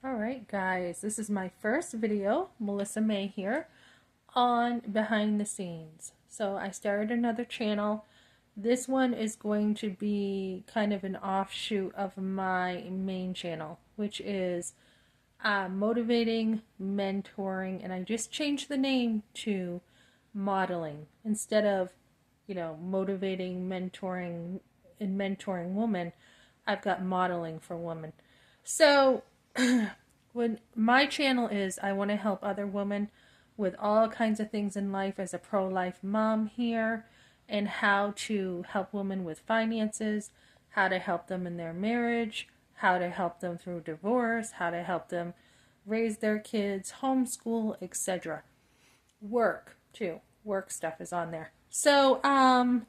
Alright guys, this is my first video, Melissa May here, on behind the scenes. So I started another channel. This one is going to be kind of an offshoot of my main channel, which is motivating, mentoring, and I just changed the name to modeling. Instead of, motivating, mentoring, and mentoring women, I've got modeling for women. So when my channel is, I want to help other women with all kinds of things in life as a pro-life mom here, and how to help women with finances, how to help them in their marriage, how to help them through divorce, how to help them raise their kids, homeschool, etc. Work too. Work stuff is on there. So I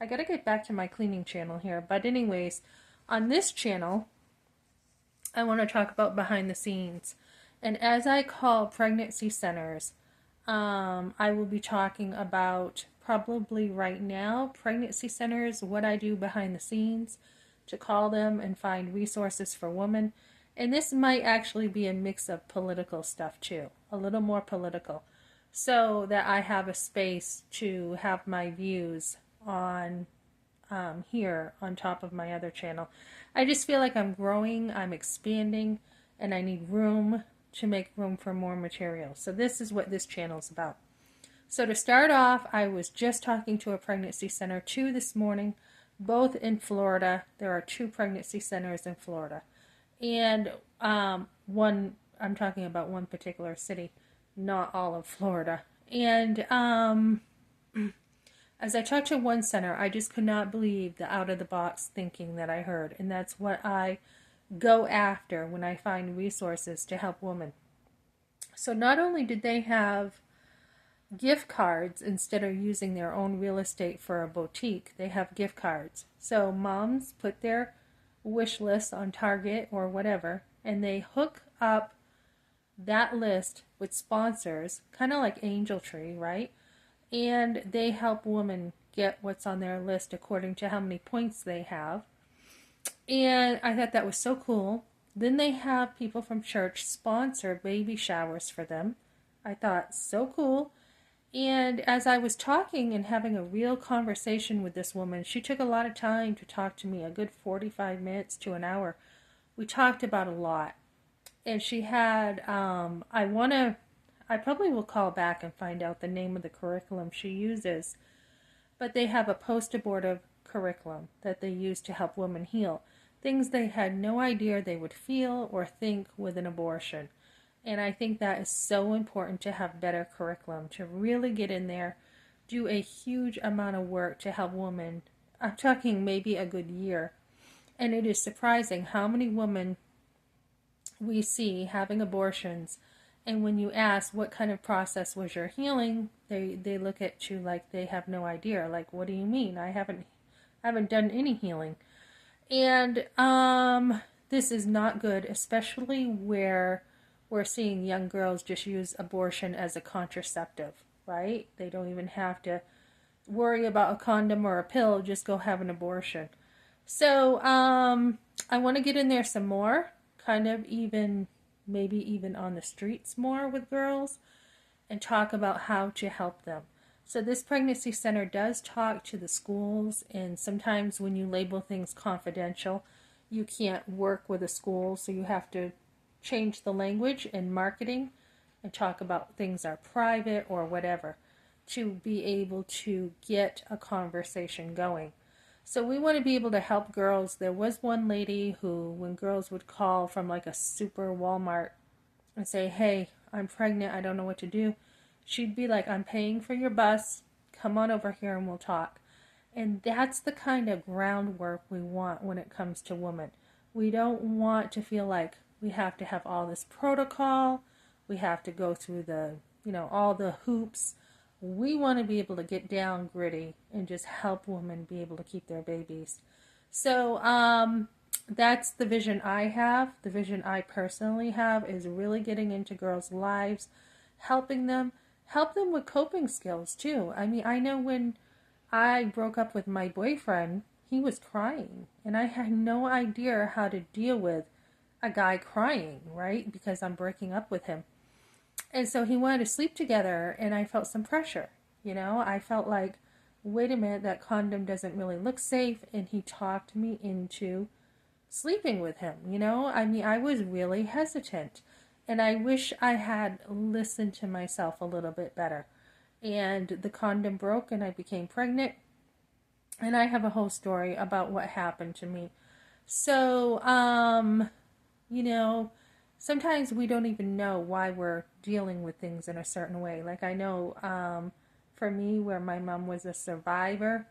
gotta get back to my cleaning channel here. But anyways, on this channel, I want to talk about behind the scenes. And as I call pregnancy centers, I will be talking about probably right now pregnancy centers, what I do behind the scenes to call them and find resources for women. And this might actually be a mix of political stuff too, a little more political, so that I have a space to have my views on here on top of my other channel. I just feel like I'm growing, I'm expanding, and I need room to make room for more material. So this is what this channel is about. So to start off, I was just talking to a pregnancy center, two this morning, both in Florida. There are two pregnancy centers in Florida. And one, I'm talking about one particular city, not all of Florida. And as I talked to one center, I just could not believe the out-of-the-box thinking that I heard. And that's what I go after when I find resources to help women. So not only did they have gift cards instead of using their own real estate for a boutique, they have gift cards. So moms put their wish list on Target or whatever, and they hook up that list with sponsors, kind of like Angel Tree, right? And they help women get what's on their list according to how many points they have. And I thought that was so cool. Then they have people from church sponsor baby showers for them. I thought, so cool. And as I was talking and having a real conversation with this woman, she took a lot of time to talk to me, a good 45 minutes to an hour. We talked about a lot. And she had, I probably will call back and find out the name of the curriculum she uses. But they have a post-abortive curriculum that they use to help women heal. Things they had no idea they would feel or think with an abortion. And I think that is so important to have better curriculum, to really get in there, do a huge amount of work to help women. I'm talking maybe a good year. And it is surprising how many women we see having abortions, and when you ask what kind of process was your healing, they look at you like they have no idea. Like, what do you mean? I haven't done any healing. And this is not good, especially where we're seeing young girls just use abortion as a contraceptive, right? They don't even have to worry about a condom or a pill, just go have an abortion. So I want to get in there some more, kind of even, maybe even on the streets more with girls, and talk about how to help them. So this pregnancy center does talk to the schools, and sometimes when you label things confidential, you can't work with a school, so you have to change the language in marketing and talk about things are private or whatever to be able to get a conversation going. So we want to be able to help girls. There was one lady who, when girls would call from like a super Walmart and say, hey, I'm pregnant, I don't know what to do, she'd be like, I'm paying for your bus, come on over here and we'll talk. And that's the kind of groundwork we want when it comes to women. We don't want to feel like we have to have all this protocol, we have to go through the, all the hoops. We want to be able to get down gritty and just help women be able to keep their babies. So that's the vision I have. The vision I personally have is really getting into girls' lives, helping them, help them with coping skills too. I mean, I know when I broke up with my boyfriend, he was crying, and I had no idea how to deal with a guy crying, right? Because I'm breaking up with him. And so he wanted to sleep together, and I felt some pressure. I felt like, wait a minute, that condom doesn't really look safe. And he talked me into sleeping with him. I mean, I was really hesitant. And I wish I had listened to myself a little bit better. And the condom broke, and I became pregnant. And I have a whole story about what happened to me. So, you know, sometimes we don't even know why we're dealing with things in a certain way. Like I know, for me, where my mom was a survivor,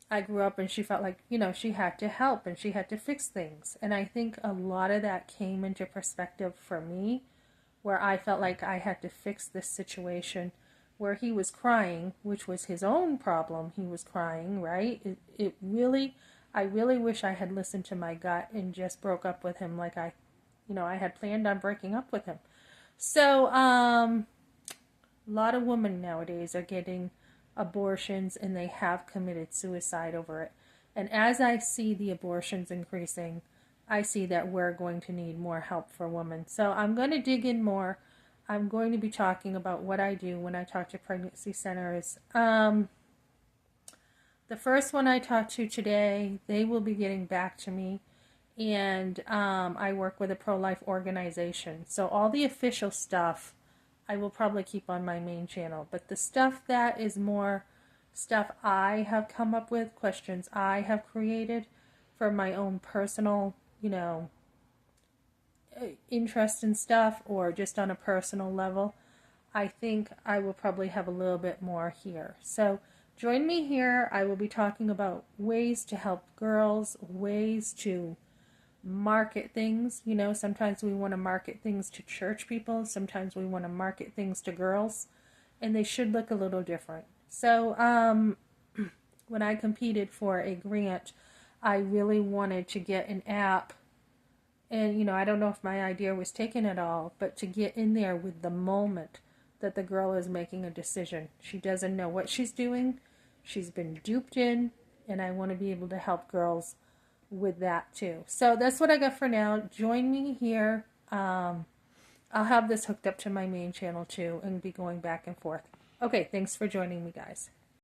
I grew up and she felt like, she had to help and she had to fix things. And I think a lot of that came into perspective for me, where I felt like I had to fix this situation where he was crying, which was his own problem. He was crying, right? I really wish I had listened to my gut and just broke up with him like I had planned on breaking up with him. So, a lot of women nowadays are getting abortions and they have committed suicide over it. And as I see the abortions increasing, I see that we're going to need more help for women. So I'm going to dig in more. I'm going to be talking about what I do when I talk to pregnancy centers. The first one I talked to today, they will be getting back to me. And I work with a pro-life organization. So all the official stuff I will probably keep on my main channel. But the stuff that is more stuff I have come up with, questions I have created for my own personal, interest in stuff, or just on a personal level, I think I will probably have a little bit more here. So join me here. I will be talking about ways to help girls, ways to market things. Sometimes we want to market things to church people. Sometimes we want to market things to girls. And they should look a little different. So when I competed for a grant, I really wanted to get an app. And, I don't know if my idea was taken at all, but to get in there with the moment that the girl is making a decision. She doesn't know what she's doing. She's been duped in. And I want to be able to help girls with that too. So that's what I got for now. Join me here. I'll have this hooked up to my main channel too and be going back and forth. Okay, thanks for joining me, guys.